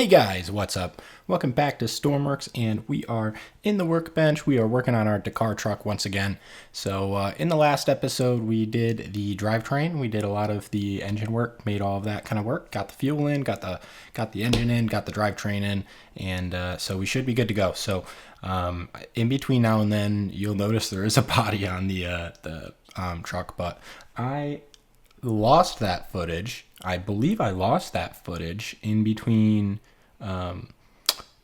Hey guys, what's up? Welcome back to Stormworks, and we are in the workbench. We are working on our Dakkar truck once again. So in the last episode, we did the drivetrain. We did a lot of the engine work, made all of that kind of work. Got the fuel in, got the engine in, got the drivetrain in, and so we should be good to go. So in between now and then, you'll notice there is a body on the truck, but I lost that footage. I believe I lost that footage in between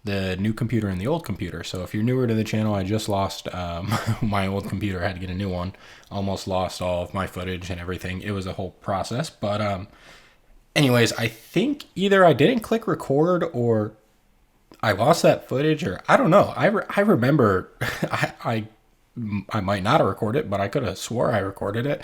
the new computer and the old computer. So if you're newer to the channel, I just lost my old computer. I had to get a new one. Almost lost all of my footage and everything. It was a whole process. But anyways, I think either I didn't click record or I lost that footage, or I don't know. I remember I might not have recorded it, but I could have swore I recorded it.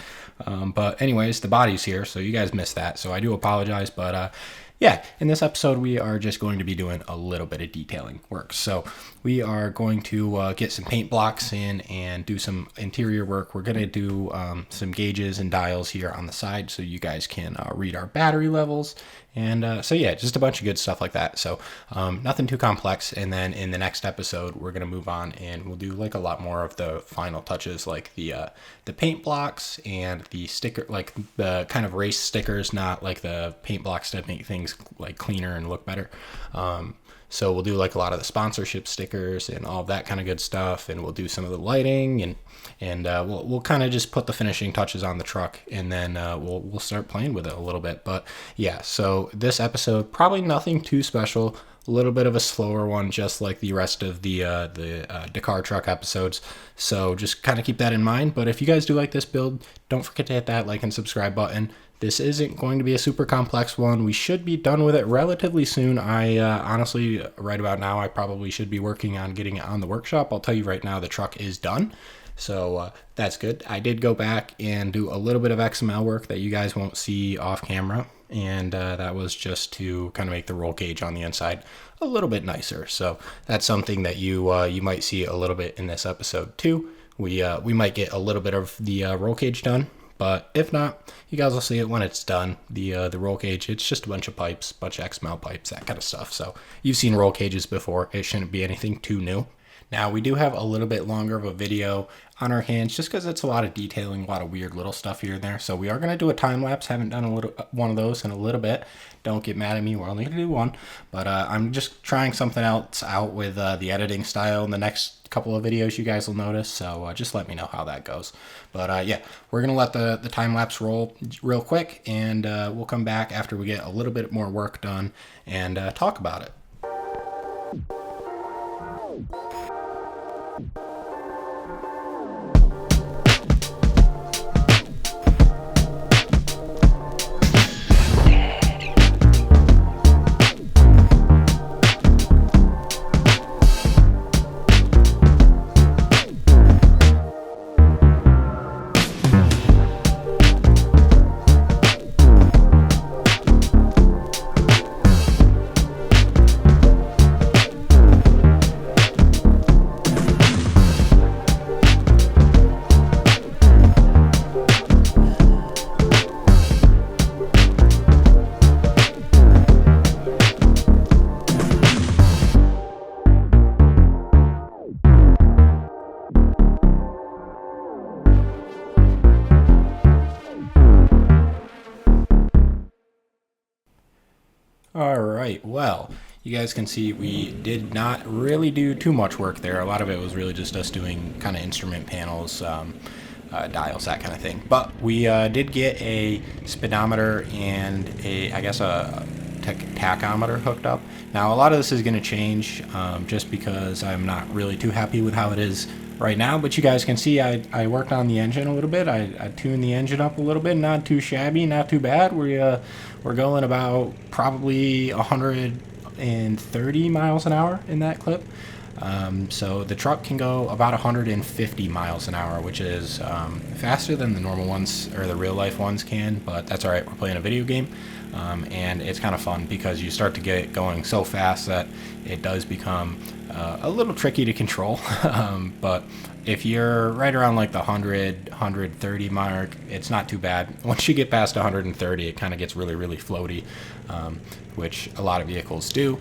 But anyways, the body's here, so you guys missed that. So I do apologize, but yeah, in this episode, we are just going to be doing a little bit of detailing work. So we are going to get some paint blocks in and do some interior work. We're going to do some gauges and dials here on the side so you guys can read our battery levels. And so yeah, just a bunch of good stuff like that. So nothing too complex. And then in the next episode, we're going to move on and we'll do like a lot more of the final touches, like the paint blocks and the sticker, like the kind of race stickers, not like the paint blocks to make things like cleaner and look better. So we'll do like a lot of the sponsorship stickers and all of that kind of good stuff, and we'll do some of the lighting, and we'll kind of just put the finishing touches on the truck, and then we'll start playing with it a little bit. But yeah, so this episode probably nothing too special, a little bit of a slower one, just like the rest of the Dakkar truck episodes. So just kind of keep that in mind. But if you guys do like this build, don't forget to hit that like and subscribe button. This isn't going to be a super complex one. We should be done with it relatively soon. I honestly, right about now, I probably should be working on getting it on the workshop. I'll tell you right now, the truck is done. So that's good. I did go back and do a little bit of XML work that you guys won't see off camera. And that was just to kind of make the roll cage on the inside a little bit nicer. So that's something that you might see a little bit in this episode too. We might get a little bit of the roll cage done. But if not, you guys will see it when it's done. The roll cage, it's just a bunch of pipes, bunch of XML pipes, that kind of stuff. So you've seen roll cages before. It shouldn't be anything too new. Now, we do have a little bit longer of a video on our hands just because it's a lot of detailing, a lot of weird little stuff here and there. So we are going to do a time lapse. Haven't done one of those in a little bit. Don't get mad at me. We're only going to do one. But I'm just trying something else out with the editing style in the next couple of videos you guys will notice. So just let me know how that goes. But yeah, we're going to let the time lapse roll real quick. And we'll come back after we get a little bit more work done and talk about it. All right, well, you guys can see we did not really do too much work there. A lot of it was really just us doing kind of instrument panels, dials, that kind of thing. But we did get a speedometer and I guess a tachometer hooked up. Now, a lot of this is going to change just because I'm not really too happy with how it is right now, but you guys can see I worked on the engine a little bit. I tuned the engine up a little bit. Not too shabby, not too bad. We're going about probably 130 miles an hour in that clip. So the truck can go about 150 miles an hour, which is faster than the normal ones or the real life ones can, but that's all right. We're playing a video game. And it's kind of fun because you start to get it going so fast that it does become a little tricky to control. But if you're right around like the 100, 130 mark, it's not too bad. Once you get past 130, it kind of gets really, really floaty, which a lot of vehicles do.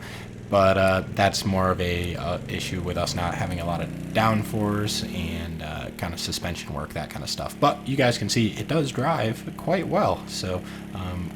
But that's more of a issue with us not having a lot of downforce and kind of suspension work, that kind of stuff. But you guys can see it does drive quite well, so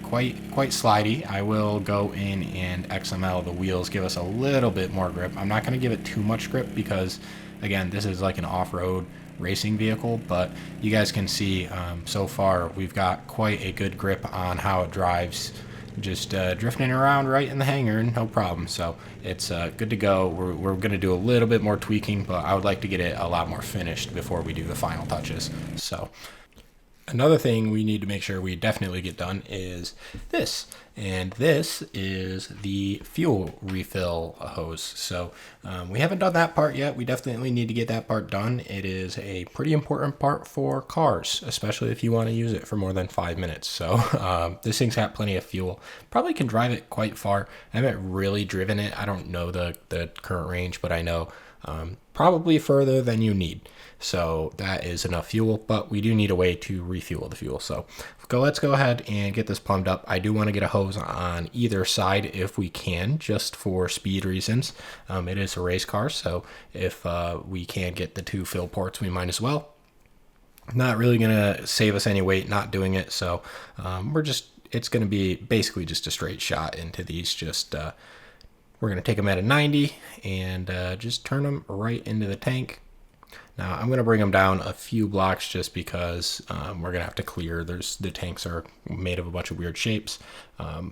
quite slidey. I will go in and XML the wheels, give us a little bit more grip. I'm not going to give it too much grip because, again, this is like an off-road racing vehicle, but you guys can see so far we've got quite a good grip on how it drives, just drifting around right in the hangar, no problem. So it's good to go. We're going to do a little bit more tweaking, but I would like to get it a lot more finished before we do the final touches. So another thing we need to make sure we definitely get done is this. And this is the fuel refill hose. So we haven't done that part yet. We definitely need to get that part done. It is a pretty important part for cars, especially if you want to use it for more than 5 minutes. So this thing's got plenty of fuel. Probably can drive it quite far. I haven't really driven it. I don't know the current range, but I know probably further than you need. So that is enough fuel, but we do need a way to refuel the fuel. So let's go ahead and get this plumbed up. I do want to get a hose on either side if we can, just for speed reasons. It is a race car, so if we can get the 2 fill ports, we might as well. Not really going to save us any weight not doing it, so it's going to be basically just a straight shot into these. We're going to take them at a 90 and just turn them right into the tank. Now I'm going to bring them down a few blocks just because we're going to have to clear. The tanks are made of a bunch of weird shapes,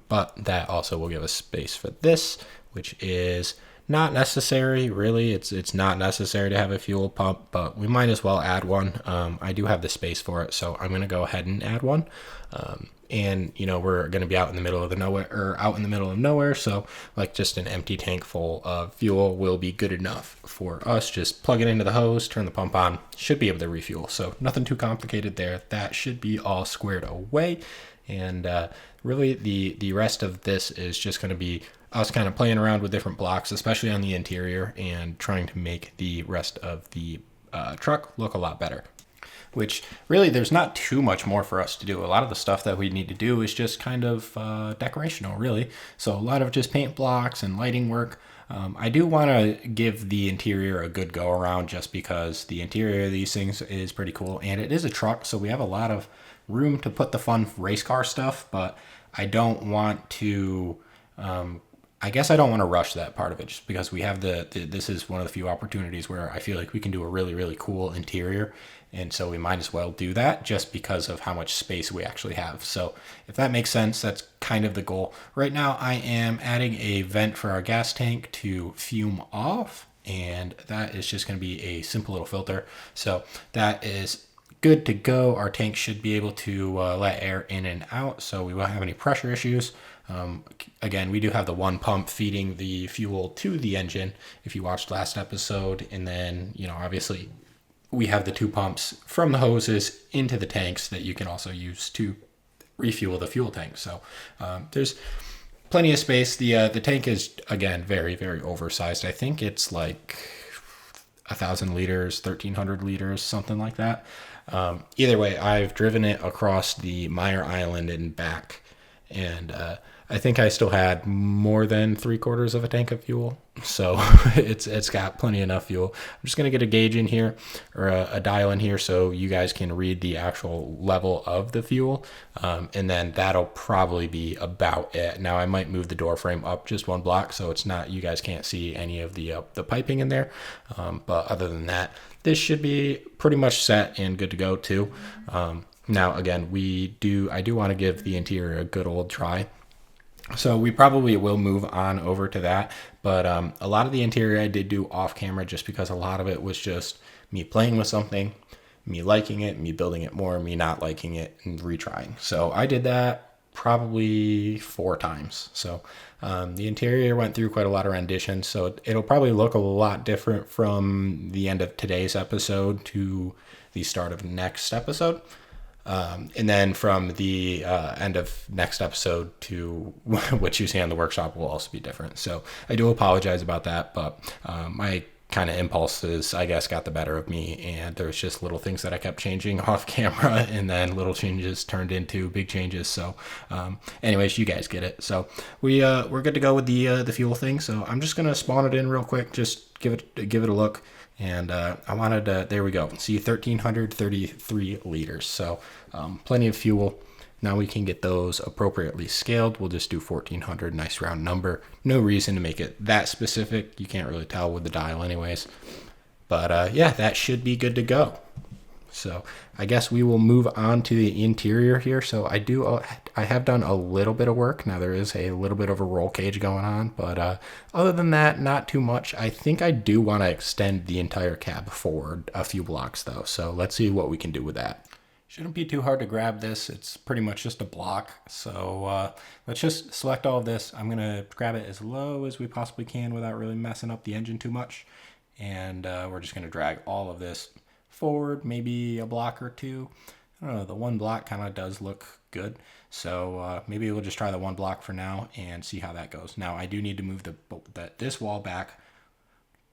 but that also will give us space for this, which is not necessary, really. It's not necessary to have a fuel pump, but we might as well add one. I do have the space for it, so I'm going to go ahead and add one. And we're going to be out in the middle of nowhere, so like just an empty tank full of fuel will be good enough for us. Just plug it into the hose, turn the pump on, should be able to refuel. So nothing too complicated there. That should be all squared away. And really the rest of this is just going to be us kind of playing around with different blocks, especially on the interior, and trying to make the rest of the truck look a lot better. Which really, there's not too much more for us to do. A lot of the stuff that we need to do is just kind of decorational, really. So a lot of just paint blocks and lighting work. I do want to give the interior a good go around, just because the interior of these things is pretty cool. And it is a truck, so we have a lot of room to put the fun race car stuff, but I don't want to... I guess I don't want to rush that part of it, just because we have this is one of the few opportunities where I feel like we can do a really, really cool interior. And so we might as well do that just because of how much space we actually have. So if that makes sense, that's kind of the goal. Right now I am adding a vent for our gas tank to fume off, and that is just going to be a simple little filter. So that is good to go. Our tank should be able to let air in and out, so we won't have any pressure issues. Again, we do have the one pump feeding the fuel to the engine, if you watched last episode, and then obviously we have the 2 pumps from the hoses into the tanks that you can also use to refuel the fuel tank. So there's plenty of space. The tank is, again, very, very oversized. I think it's like 1,000 liters, 1,300 liters, something like that. Either way, I've driven it across the Meyer Island and back, and I think I still had more than 3/4 of a tank of fuel, so it's got plenty enough fuel. I'm just gonna get a gauge in here, or a dial in here, so you guys can read the actual level of the fuel, and then that'll probably be about it. Now I might move the door frame up just 1 block, so it's not, you guys can't see any of the piping in there, but other than that, this should be pretty much set and good to go too. Now again, I do want to give the interior a good old try. So we probably will move on over to that, but a lot of the interior I did do off camera, just because a lot of it was just me playing with something, me liking it, me building it more, me not liking it, and retrying. So I did that probably 4 times. So the interior went through quite a lot of renditions, so it'll probably look a lot different from the end of today's episode to the start of next episode. And then from the end of next episode to what you see on the workshop will also be different. So I do apologize about that, but my kind of impulses, I guess, got the better of me, and there's just little things that I kept changing off camera, and then little changes turned into big changes. So anyways, you guys get it. So we're good to go with the fuel thing. So I'm just gonna spawn it in real quick, just give it a look. And I wanted to, there we go, see 1,333 liters. So plenty of fuel. Now we can get those appropriately scaled. We'll just do 1,400, nice round number. No reason to make it that specific. You can't really tell with the dial anyways. But yeah, that should be good to go. So I guess we will move on to the interior here. So I have done a little bit of work. Now there is a little bit of a roll cage going on, but other than that, not too much. I think I do want to extend the entire cab forward a few blocks though. So let's see what we can do with that. Shouldn't be too hard to grab this. It's pretty much just a block. So let's just select all of this. I'm gonna grab it as low as we possibly can without really messing up the engine too much. And we're just gonna drag all of this forward, maybe a block or two. I don't know, the one block kind of does look good. So maybe we'll just try the one block for now and see how that goes. Now I do need to move this wall back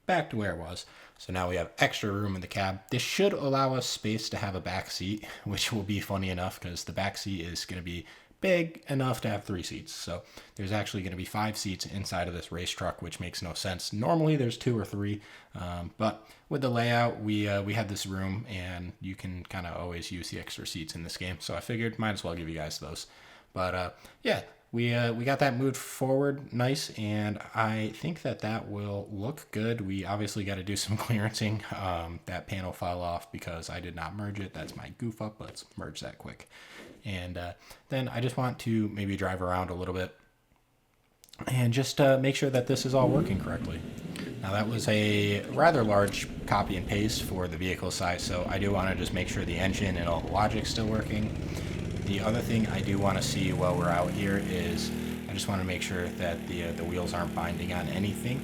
to where it was. So now we have extra room in the cab. This should allow us space to have a back seat, which will be funny enough because the back seat is going to be big enough to have 3 seats. So there's actually going to be 5 seats inside of this race truck, which makes no sense. Normally there's 2 or 3, but with the layout, we have this room, and you can kind of always use the extra seats in this game. So I figured might as well give you guys those. But yeah, we got that moved forward nice, and I think that will look good. We obviously got to do some clearancing. That panel fell off because I did not merge it. That's my goof up. Let's merge that quick. And then I just want to maybe drive around a little bit and just make sure that this is all working correctly. Now that was a rather large copy and paste for the vehicle size, so I do want to just make sure the engine and all the logic's still working. The other thing I do want to see while we're out here is I just want to make sure that the wheels aren't binding on anything.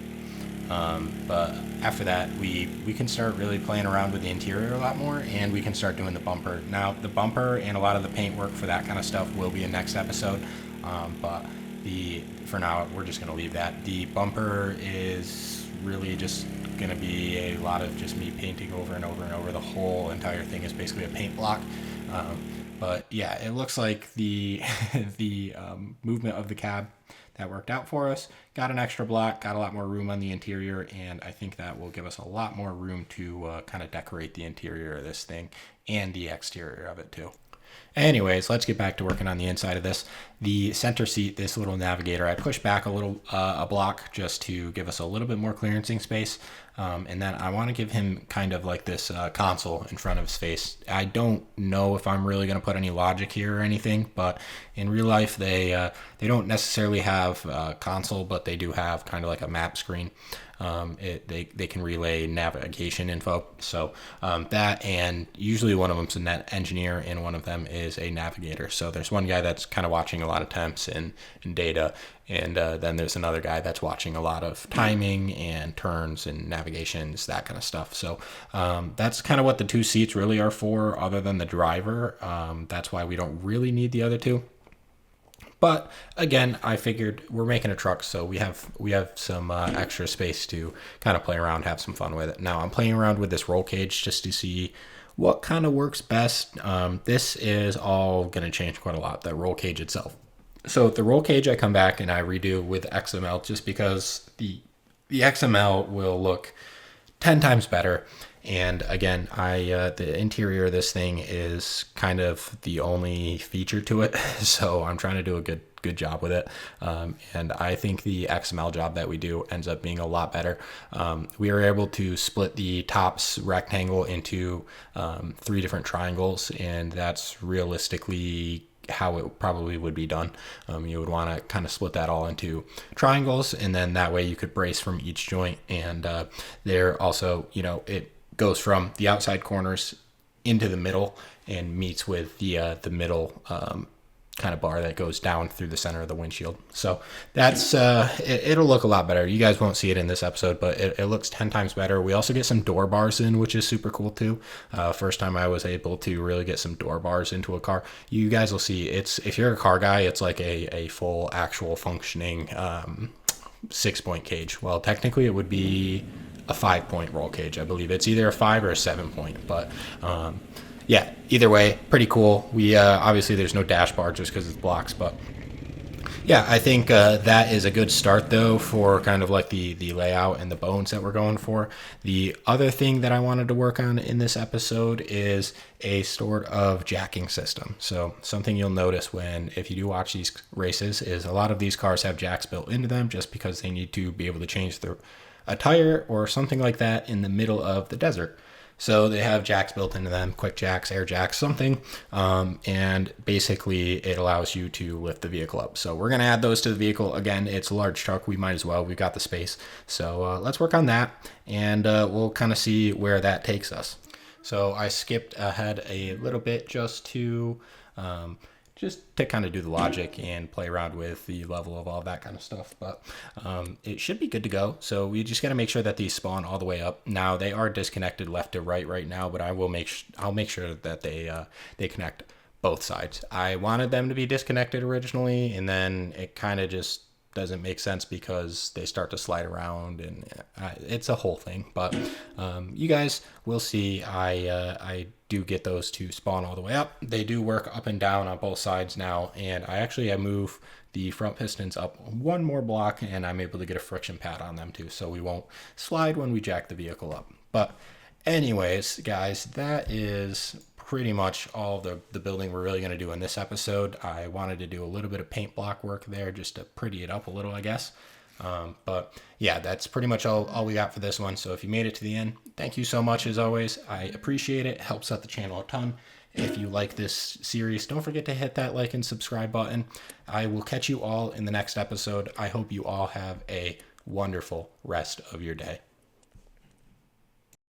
But after that, we can start really playing around with the interior a lot more, and we can start doing the bumper. Now, the bumper and a lot of the paint work for that kind of stuff will be in next episode, but for now, we're just going to leave that. The bumper is really just going to be a lot of just me painting over and over and over. The whole entire thing is basically a paint block. But yeah, it looks like the movement of the cab that worked out for us. Got an extra block, got a lot more room on the interior, and I think that will give us a lot more room to kind of decorate the interior of this thing and the exterior of it too. Anyways, let's get back to working on the inside of this. The center seat, this little navigator, I pushed back a block just to give us a little bit more clearancing space. And then I want to give him kind of like this console in front of his face. I don't know if I'm really going to put any logic here or anything, but in real life they don't necessarily have a console, but they do have kind of like a map screen. They can relay navigation info. So that, and usually one of them's a net engineer and one of them is a navigator. So there's one guy that's kind of watching a lot of temps and data, and then there's another guy that's watching a lot of timing and turns and navigations, that kind of stuff. So that's kind of what the 2 seats really are for, other than the driver. That's why we don't really need the other 2. But again, I figured we're making a truck, so we have some extra space to kind of play around, have some fun with it. Now I'm playing around with this roll cage just to see what kind of works best. This is all going to change quite a lot, the roll cage itself. So the roll cage I come back and I redo with XML just because the XML will look 10 times better. And again, the interior of this thing is kind of the only feature to it, so I'm trying to do a good job with it. And I think the XML job that we do ends up being a lot better. We are able to split the top's rectangle into 3 different triangles, and that's realistically how it probably would be done. You would want to kind of split that all into triangles, and then that way you could brace from each joint. And there also, it goes from the outside corners into the middle and meets with the middle kind of bar that goes down through the center of the windshield. So that's it'll look a lot better. You guys won't see it in this episode, but it looks 10 times better. We also get some door bars in, which is super cool too. First time I was able to really get some door bars into a car. You guys will see, if you're a car guy, it's like a full actual functioning 6-point cage. Well, technically it would be a 5-point roll cage. I believe it's either a 5 or a 7-point, but yeah, either way, pretty cool. We obviously there's no dash bar just because it's blocks, but yeah, I think that is a good start, though, for kind of like the layout and the bones that we're going for. The other thing that I wanted to work on in this episode is a sort of jacking system. So something you'll notice if you do watch these races is a lot of these cars have jacks built into them just because they need to be able to change a tire or something like that in the middle of the desert. So they have jacks built into them, quick jacks, air jacks, something. And basically it allows you to lift the vehicle up. So we're going to add those to the vehicle. Again, it's a large truck. We might as well. We've got the space. So let's work on that, and we'll kind of see where that takes us. So I skipped ahead a little bit just to kind of do the logic and play around with the level of all that kind of stuff. But it should be good to go. So we just got to make sure that these spawn all the way up. Now they are disconnected left to right now, but I'll make sure that they connect both sides. I wanted them to be disconnected originally, and then it kind of just doesn't make sense because they start to slide around, and it's a whole thing. But you guys will see. I do get those to spawn all the way up. They do work up and down on both sides now, and I move the front pistons up one more block, and I'm able to get a friction pad on them too, so we won't slide when we jack the vehicle up. But anyways, guys, that is pretty much all the building we're really going to do in this episode. I wanted to do a little bit of paint block work there just to pretty it up a little, I guess. But yeah, that's pretty much all we got for this one. So if you made it to the end, thank you so much as always. I appreciate it. It helps out the channel a ton. If you like this series, don't forget to hit that like and subscribe button. I will catch you all in the next episode. I hope you all have a wonderful rest of your day.